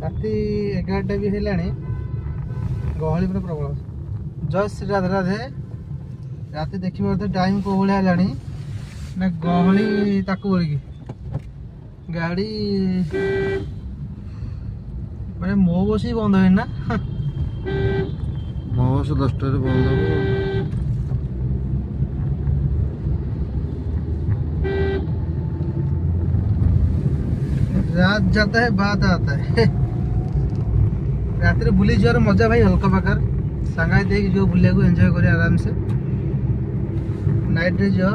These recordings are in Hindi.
राति 11टा भी है गहली पूरा प्रबल जय श्री राधे राधे राति देखिए टाइम को भाया है ना गहली ताकू बोलिकी गाड़ी मैंने मो बस ही बंद है ना मो बस 10टा बंद हो रात जाता है बात आता है रात बुली जर मजा भाई हल्का पाकर सांगा देख जो बुलिया को एंजॉय कर आराम से नाइट रे जो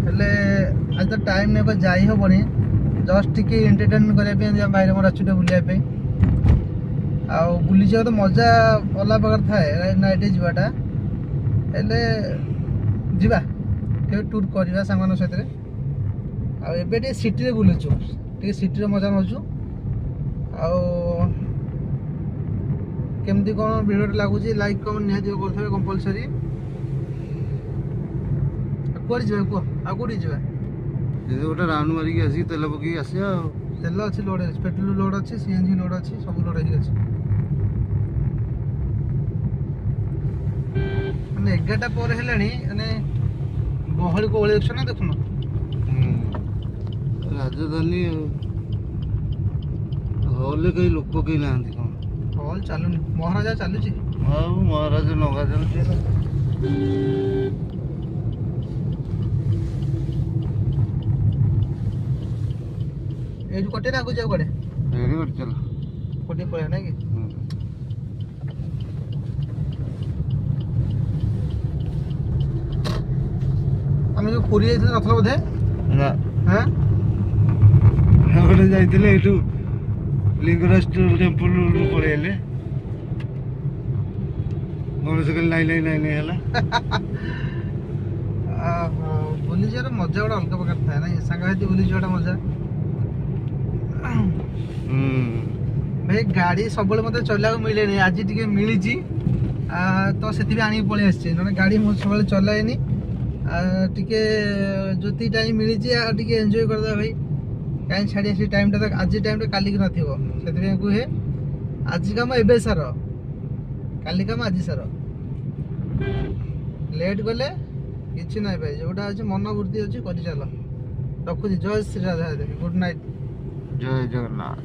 हेले आज तो टाइम नहीं जाई हेनी जस्ट टी एंटरटेनमेंट करने बाहर मोर आछुटे बुलिया आ बुली जा तो मजा अलग प्रकार थाए नाइट जाटा हेले जीवा के टूर करवा सांग सहित आबे सिटी बुलुचु टे सिटी मजा नौचु केमती कौन भिडियो लगुच लाइक कमेंट निहाती करेंगे कंपलसरी कौन जा कह आ कौटी जा गोटे राउंड मारिक आसिक तेल पकई आसा तेल अच्छी लोड अच्छी पेट्रोल लोड अच्छी सीएनजी लोड अच्छी सब लोड अच्छी मैंने 11टा पर है गहली कोहली देख ना देखुन राजधानी हॉल कई लोक कई ना कौन हॉल चलुनी महाराजा चलुची हाँ महाराज नगा चलुची ये कटे ना जाओ कड़े चलो कटे पड़े ना कि आम जो पुरी जाइए नथल बोधे ना हाँ गोटे जाइए यू लिंगराज टेम्पल पलैले गणेश कल नाई नाई नाई नाई बुली जार मजा गोटे अलग प्रकार थाए ना सांगाती बुली जाटा मजा भाई गाड़ी सब मत चला मिले आज टी मिली तो से आनी पलि आसी ना गाड़ी सब चलाएनि टिके जो टाइम मिली टे एंजॉय करदे भाई कहीं छाड़ी आसी टाइम टा आज टाइम काली ना से कहे आज कम एबे सार काली कम आज सार लेट गले कि ना भाई जोटा अच्छे मनोवृत्ति अच्छी कर चल रखुची जय श्री राधा गुड नाइट जय जगन्नाथ।